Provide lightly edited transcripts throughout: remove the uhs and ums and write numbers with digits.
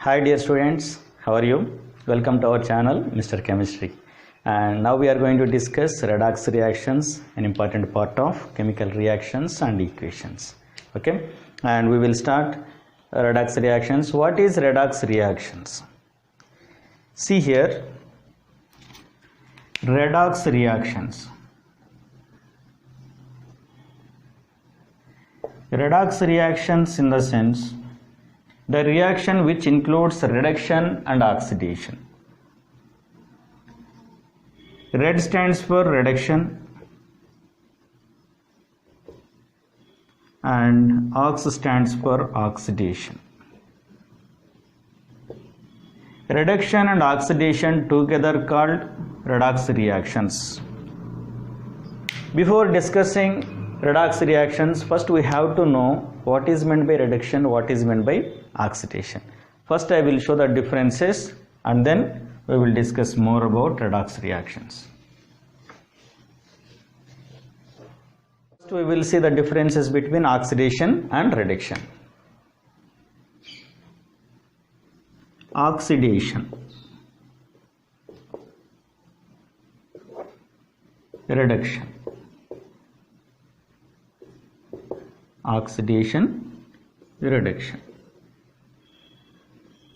Hi dear students, how are you? Welcome to our channel Mr. Chemistry. And now we are going to discuss redox reactions, an important part of chemical reactions and equations. Okay, and we will start redox reactions. What is redox reactions? See here, redox reactions. Redox reactions in the sense the reaction which includes reduction and oxidation. Red stands for reduction and ox stands for oxidation. Reduction and oxidation together called redox reactions. Before discussing redox reactions, first we have to know what is meant by reduction, what is meant by oxidation. First I will show the differences and then we will discuss more about redox reactions. First we will see the differences between oxidation and reduction. Oxidation, reduction. Oxidation, reduction.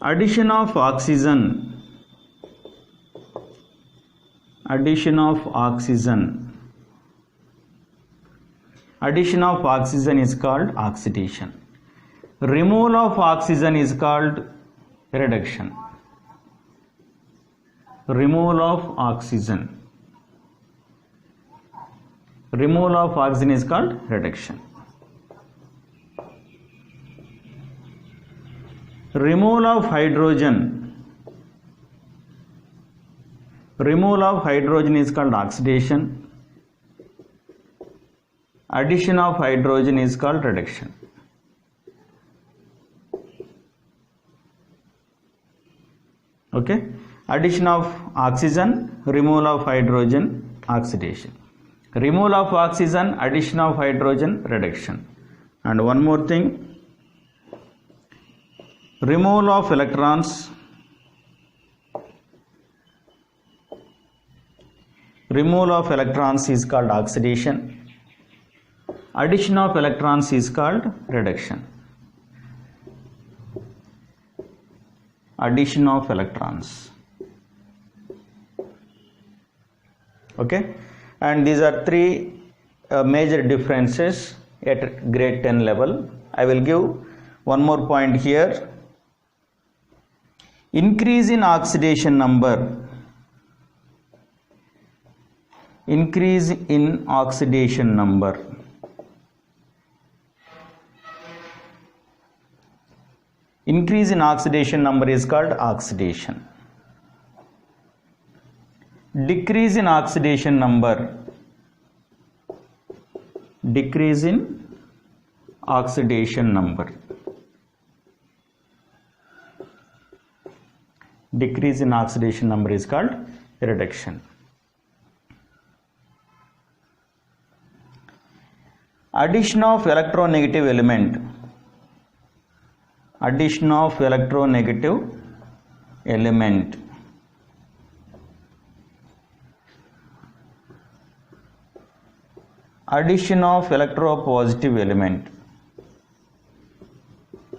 Addition of oxygen, addition of oxygen. Addition of oxygen is called oxidation. Removal of oxygen is called reduction. Removal of oxygen. Removal of oxygen is called reduction. Removal of hydrogen. Removal of hydrogen is called oxidation. Addition of hydrogen is called reduction. Okay. Addition of oxygen, removal of hydrogen, oxidation. Removal of oxygen, addition of hydrogen, reduction. And one more thing, removal of electrons, removal of electrons is called oxidation. Addition of electrons is called reduction. Addition of electrons. Okay, and these are three major differences at grade 10 level. I will give one more point here. Increase in oxidation number. Increase in oxidation number. Increase in oxidation number is called oxidation. Decrease in oxidation number. Decrease in oxidation number. Decrease in oxidation number is called reduction. Addition of electronegative element. Addition of electronegative element. Addition of electropositive element.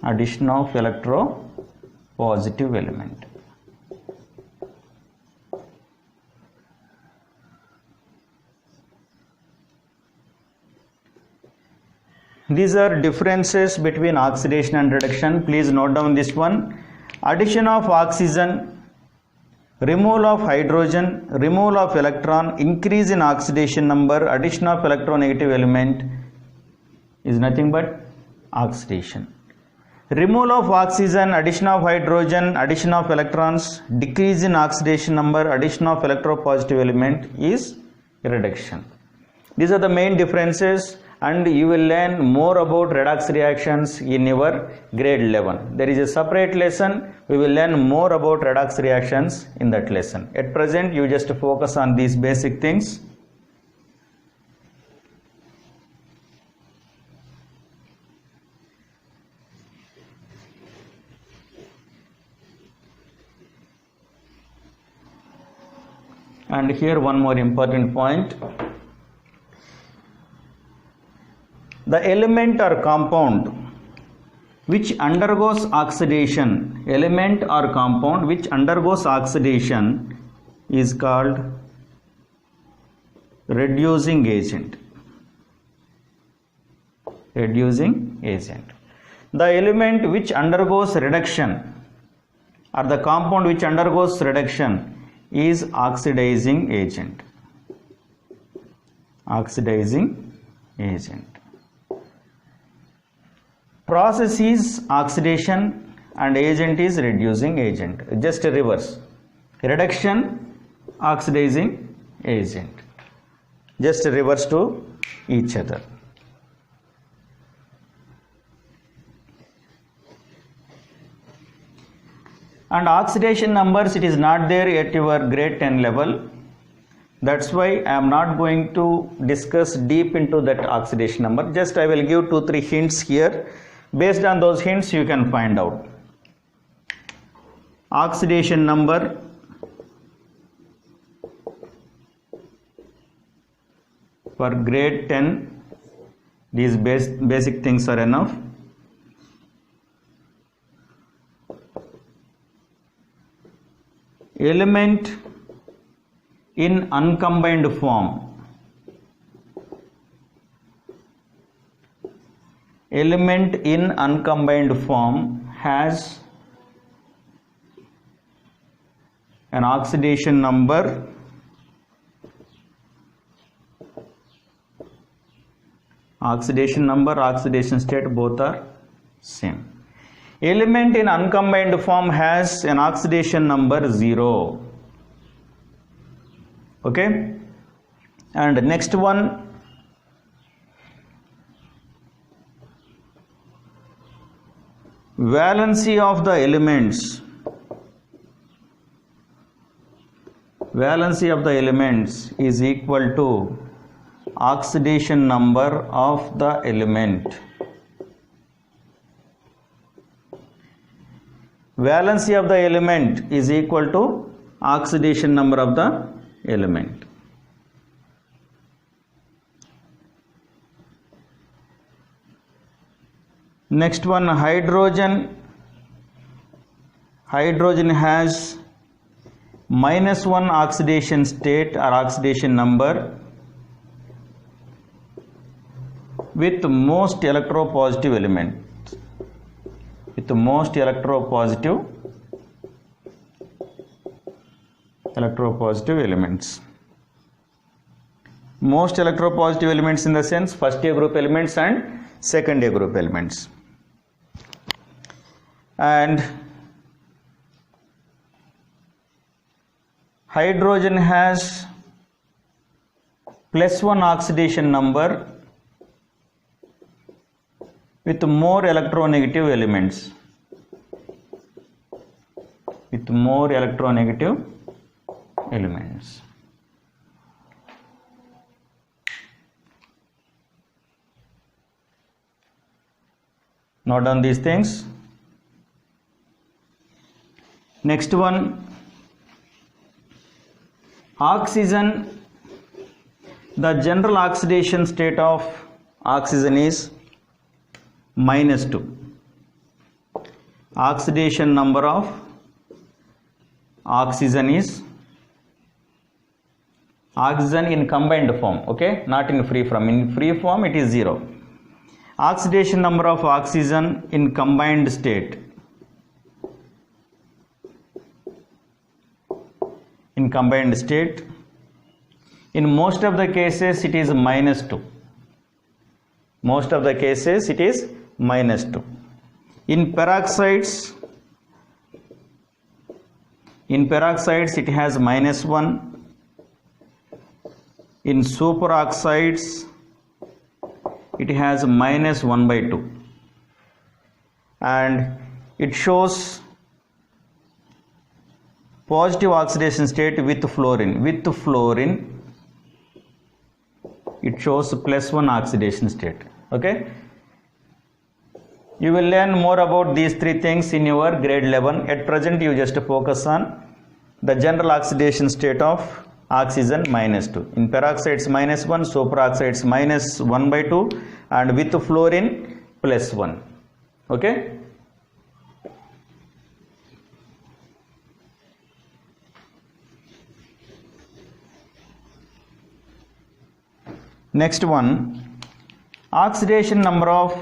Addition of electropositive element. These are differences between oxidation and reduction. Please note down this one. Addition of oxygen, removal of hydrogen, removal of electron, increase in oxidation number, addition of electronegative element is nothing but oxidation. Removal of oxygen, addition of hydrogen, addition of electrons, decrease in oxidation number, addition of electropositive element is reduction. These are the main differences, and you will learn more about redox reactions in your grade 11. There is a separate lesson. We will learn more about redox reactions in that lesson. At present, you just focus on these basic things. And here one more important point. The element or compound which undergoes oxidation, element or compound which undergoes oxidation is called reducing agent. Reducing agent. The element which undergoes reduction or the compound which undergoes reduction is oxidizing agent. Oxidizing agent. Process is oxidation and agent is reducing agent. Just reverse. Reduction, oxidizing agent. Just reverse to each other. And oxidation numbers, it is not there at your grade 10 level. That's why I am not going to discuss deep into that oxidation number. Just I will give 2-3 hints here. Based on those hints you can find out. Oxidation number, for grade 10 these basic things are enough. Element in uncombined form. Element in uncombined form has an oxidation number oxidation state both are same. Element in uncombined form has an oxidation number 0. Okay, and next one, valency of the elements. Valency of the elements is equal to oxidation number of the element. Valency of the element is equal to oxidation number of the element. Next one, hydrogen. Hydrogen has -1 oxidation state or oxidation number with most electropositive element. With most electropositive elements. Most electropositive elements in the sense first A group elements and second A group elements. And hydrogen has +1 oxidation number with more electronegative elements. With more electronegative elements. Note down these things. Next one, oxygen. The general oxidation state of oxygen is -2. Oxidation number of oxygen is oxygen in combined form, okay, not in free form. In free form it is 0. Oxidation number of oxygen in combined state. In combined state, in most of the cases it is -2. Most of the cases it is -2. In peroxides it has -1. In superoxides it has -1/2, and it shows positive oxidation state with fluorine. With fluorine it shows +1 oxidation state. Okay, you will learn more about these 3 things in your grade 11. At present you just focus on the general oxidation state of oxygen -2. In peroxides -1, superoxides -1/2, and with fluorine +1. Okay. Next one, oxidation number of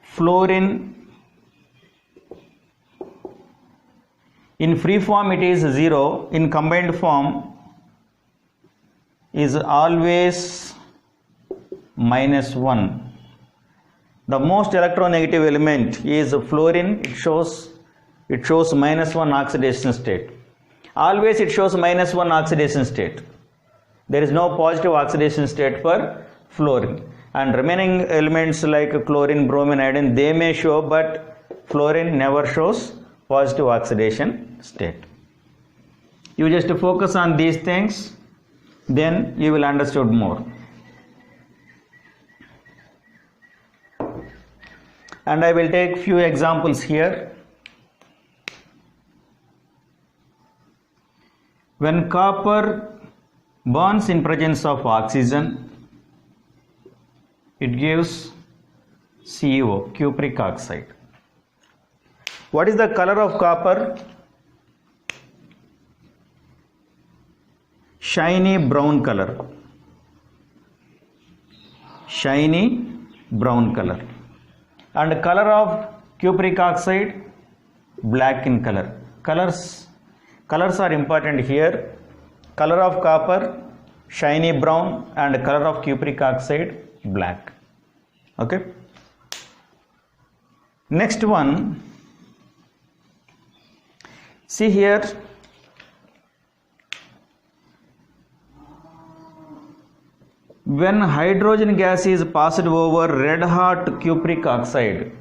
fluorine in free form it is 0, in combined form is always -1. The most electronegative element is fluorine. It shows -1 oxidation state. Always it shows -1 oxidation state. There is no positive oxidation state for fluorine, and remaining elements like chlorine, bromine, iodine, they may show, but fluorine never shows positive oxidation state. You just focus on these things, then you will understand more. And I will take few examples here. When copper burns in presence of oxygen, it gives CO, cupric oxide. What is the color of copper? Shiny brown color. Shiny brown color. And color of cupric oxide, black in color. Colors are important here. Color of copper, shiny brown, and color of cupric oxide, black. Okay. Next one, see here, when hydrogen gas is passed over red hot cupric oxide,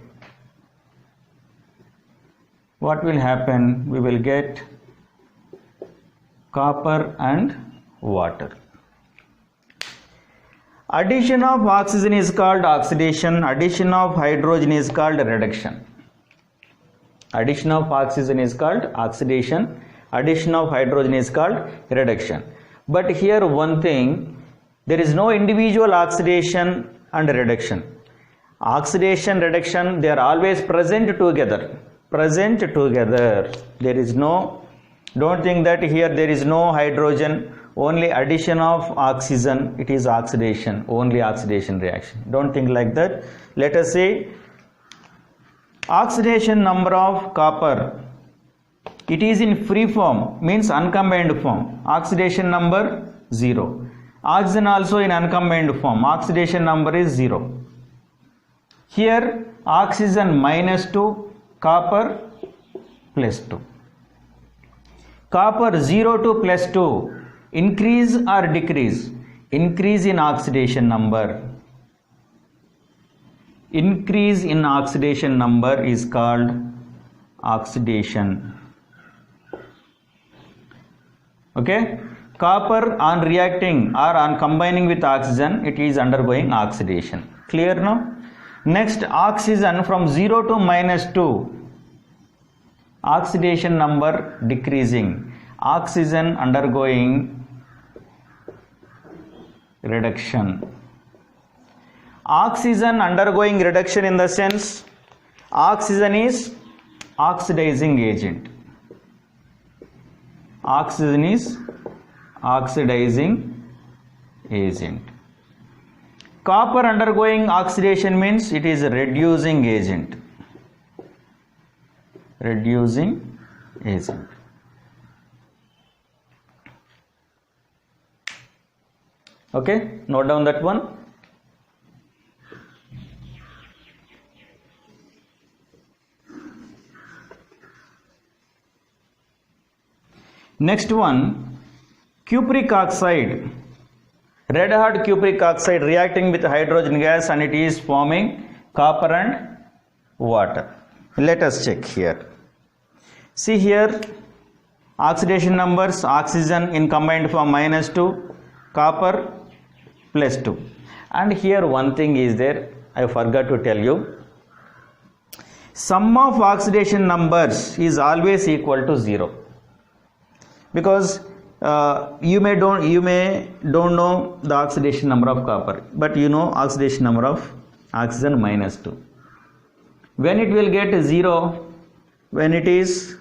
what will happen? We will get copper and water. Addition of oxygen is called oxidation. Addition of hydrogen is called reduction. Addition of oxygen is called oxidation. Addition of hydrogen is called reduction. But here one thing, there is no individual oxidation and reduction. Oxidation, reduction, they are always present together. Present together. There is no, don't think that here there is no hydrogen, only addition of oxygen, it is oxidation, only oxidation reaction. Don't think like that. Let us see, oxidation number of copper, it is in free form, means uncombined form, oxidation number 0. Oxygen also in uncombined form, oxidation number is 0. Here oxygen -2, copper +2. Copper 0 to +2, increase or decrease? Increase in oxidation number. Increase in oxidation number is called oxidation. Okay. Copper on reacting or on combining with oxygen, it is undergoing oxidation. Clear now? Next, oxygen from 0 to -2, oxidation number decreasing. Oxygen undergoing reduction. Oxygen undergoing reduction in the sense, oxygen is oxidizing agent. Oxygen is oxidizing agent. Copper undergoing oxidation means it is a reducing agent. Reducing agent. Okay, note down that one. Next one, cupric oxide. Red hot cupric oxide reacting with hydrogen gas and it is forming copper and water. Let us check here. See here, oxidation numbers, oxygen in combined form -2, copper +2. And here one thing is there, I forgot to tell you. Sum of oxidation numbers is always equal to 0. Because You may don't know the oxidation number of copper, but you know oxidation number of oxygen -2. When it will get 0? When it is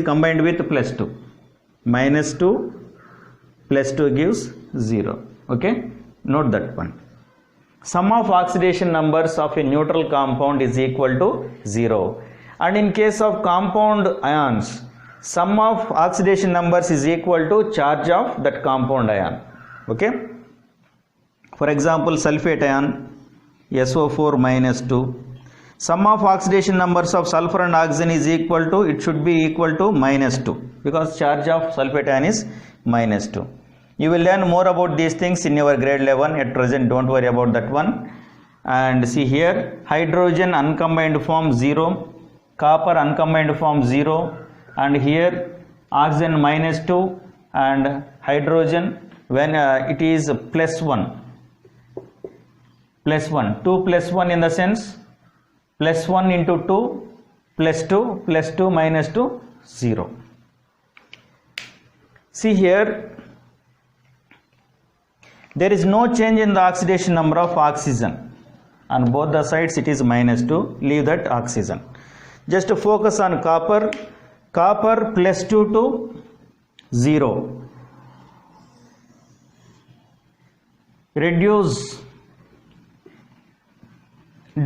combined with +2. -2 +2 gives 0. Okay, note that one. Sum of oxidation numbers of a neutral compound is equal to 0, and in case of compound ions, sum of oxidation numbers is equal to charge of that compound ion. Okay, for example, sulfate ion SO4 -2, sum of oxidation numbers of sulfur and oxygen is equal to, it should be equal to -2, because charge of sulfate ion is -2. You will learn more about these things in your grade 11. At present, don't worry about that one. And see here, hydrogen uncombined form 0, copper uncombined form 0, and here oxygen -2 and hydrogen when it is +1, 2 + 1 in the sense +1 into 2 +2 +2 -2 0. See here, there is no change in the oxidation number of oxygen. On both the sides it is -2. Leave that oxygen. Just to focus on copper. Copper +2 to 0.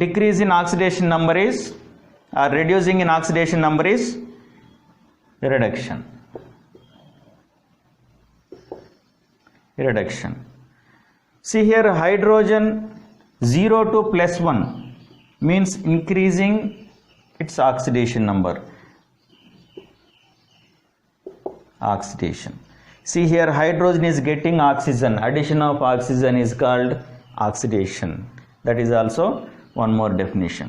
Decrease in oxidation number is, or reducing in oxidation number is reduction. See here, hydrogen 0 to +1 means increasing its oxidation number. Oxidation. See here, hydrogen is getting oxygen. Addition of oxygen is called oxidation. That is also one more definition.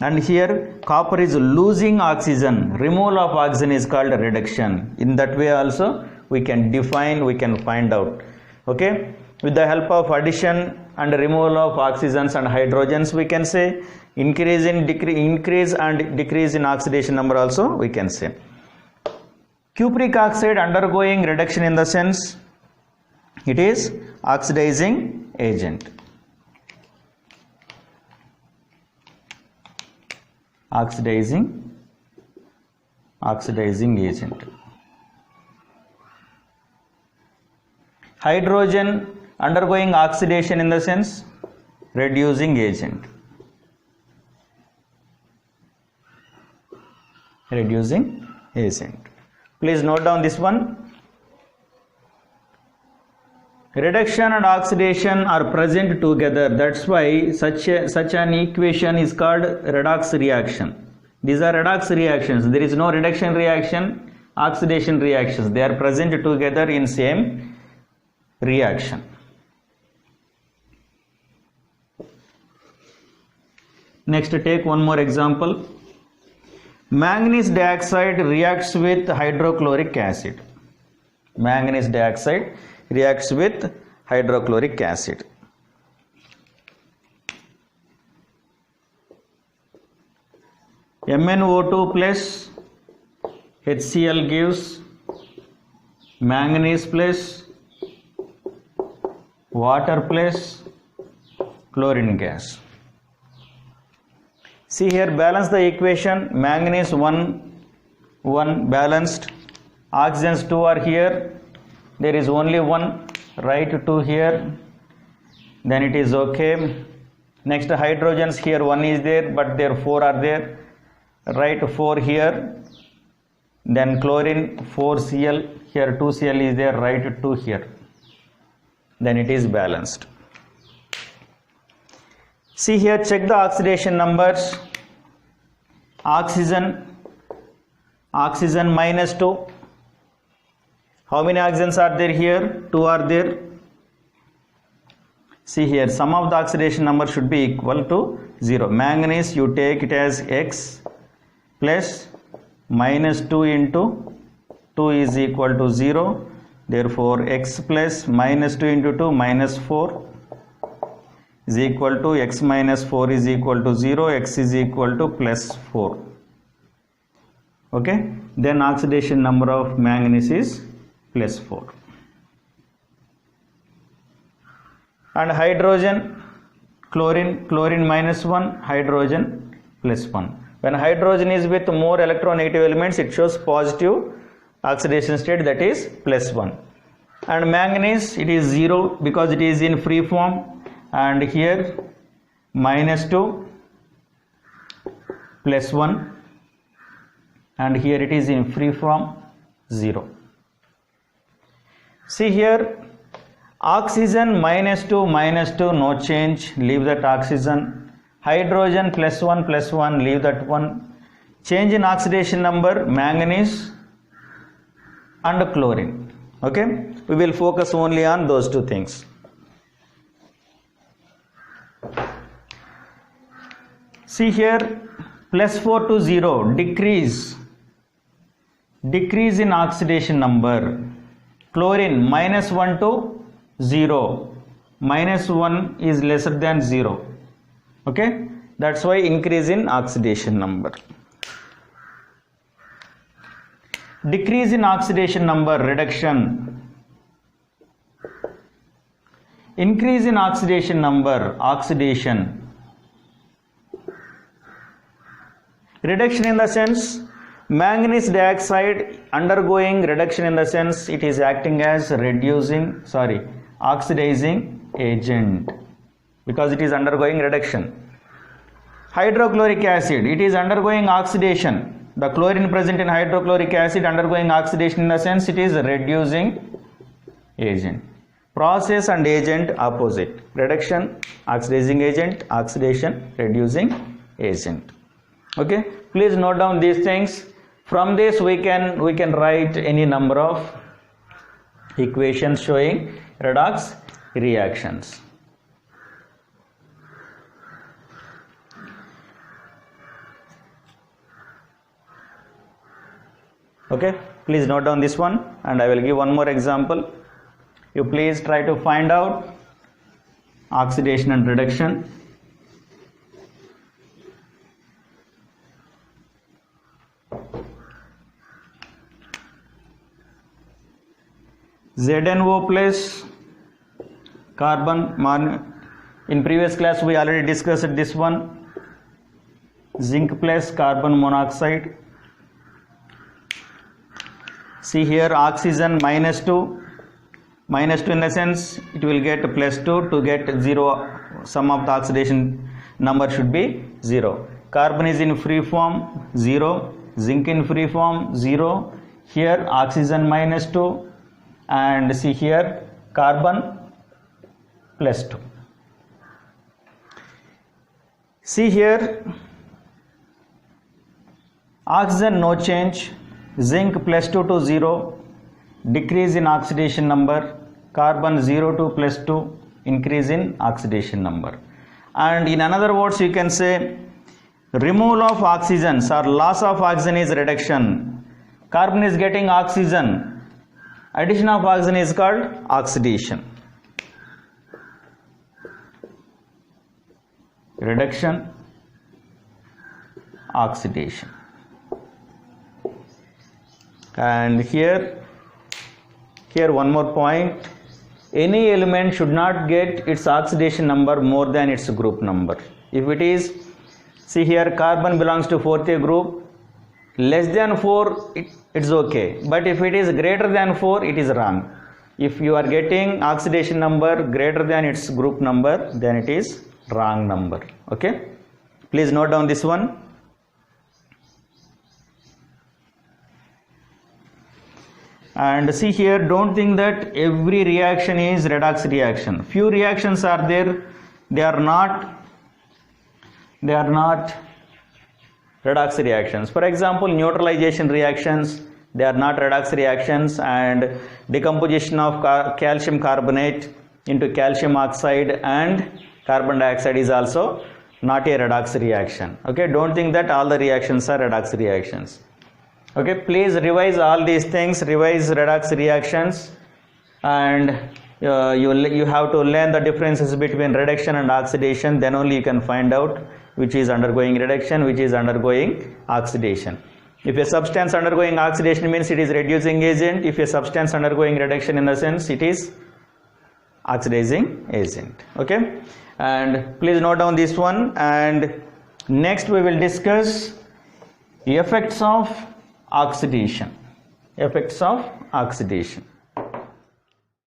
And here, copper is losing oxygen. Removal of oxygen is called reduction. In that way also we can define, we can find out. Okay, with the help of addition and removal of oxygens and hydrogens, we can say increase and decrease in oxidation number also we can say. Cupric oxide undergoing reduction in the sense it is oxidizing agent. Oxidizing agent. Hydrogen undergoing oxidation in the sense reducing agent. Please note down this one. Reduction and oxidation are present together. That's why such an equation is called redox reaction. These are redox reactions. There is no reduction reaction, oxidation reactions. They are present together in same reaction. Next, take one more example. Manganese dioxide reacts with hydrochloric acid. Manganese dioxide reacts with hydrochloric acid. MnO2 plus HCl gives manganese plus water plus chlorine gas. See here, balance the equation. Manganese 1 balanced, oxygens 2 are here, there is only 1, write 2 here, then it is okay. Next, hydrogens here 1 is there, but there 4 are there, write 4 here. Then chlorine 4Cl, here 2Cl is there, write 2 here, then it is balanced. See here, check the oxidation numbers. Oxygen -2. How many oxygens are there here? 2 are there. See here, sum of the oxidation number should be equal to 0. Manganese, you take it as X plus -2 into 2 is equal to 0. Therefore, X plus -2 into 2 -4 is equal to X minus 4 is equal to 0. X is equal to +4. Okay, then oxidation number of manganese is +4. And hydrogen, chlorine -1, hydrogen +1. When hydrogen is with more electronegative elements, it shows positive oxidation state, that is +1. And manganese, it is 0 because it is in free form, and here -2 +1, and here it is in free form 0. See here, oxygen -2, no change, leave that oxygen. Hydrogen +1, leave that one. Change in oxidation number, manganese and chlorine. Okay, we will focus only on those two things. See here, +4 to 0, decrease in oxidation number. Chlorine -1 to 0, -1 is lesser than 0. Okay, that's why increase in oxidation number. Decrease in oxidation number, reduction. Increase in oxidation number, oxidation. Reduction in the sense, manganese dioxide undergoing reduction in the sense it is acting as oxidizing agent, because it is undergoing reduction. Hydrochloric acid, it is undergoing oxidation. The chlorine present in hydrochloric acid undergoing oxidation in the sense it is reducing agent. Process and agent opposite. Reduction, oxidizing agent; oxidation, reducing agent. Okay, please note down these things. From this we can write any number of equations showing redox reactions. Okay, please note down this one, and I will give one more example. You please try to find out oxidation and reduction. ZNO plus carbon, in previous class we already discussed this one. Zinc plus carbon monoxide. See here, oxygen -2 in the sense it will get +2. To get 0, sum of the oxidation number should be 0. Carbon is in free form 0, zinc in free form 0. Here oxygen -2, and see here carbon +2. See here, oxygen no change, zinc +2 to 0, decrease in oxidation number. Carbon 0 to +2, increase in oxidation number. And in another words, you can say removal of oxygens or loss of oxygen is reduction. Carbon is getting oxygen, addition of oxygen is called oxidation. Reduction, oxidation. And here one more point, any element should not get its oxidation number more than its group number. If it is, see here, carbon belongs to 4th group, less than 4 it's okay, but if it is greater than 4 it is wrong. If you are getting oxidation number greater than its group number, then it is wrong number. Okay, please note down this one. And see here, don't think that every reaction is redox reaction. Few reactions are there, they are not redox reactions. For example, neutralization reactions, they are not redox reactions, and decomposition of calcium carbonate into calcium oxide and carbon dioxide is also not a redox reaction. Okay, don't think that all the reactions are redox reactions. Okay, please revise all these things, revise redox reactions, and you have to learn the differences between reduction and oxidation. Then only you can find out which is undergoing reduction, which is undergoing oxidation. If a substance undergoing oxidation means it is reducing agent. If a substance undergoing reduction, in the sense it is oxidizing agent. Okay, and please note down this one. And next we will discuss effects of oxidation. Effects of oxidation.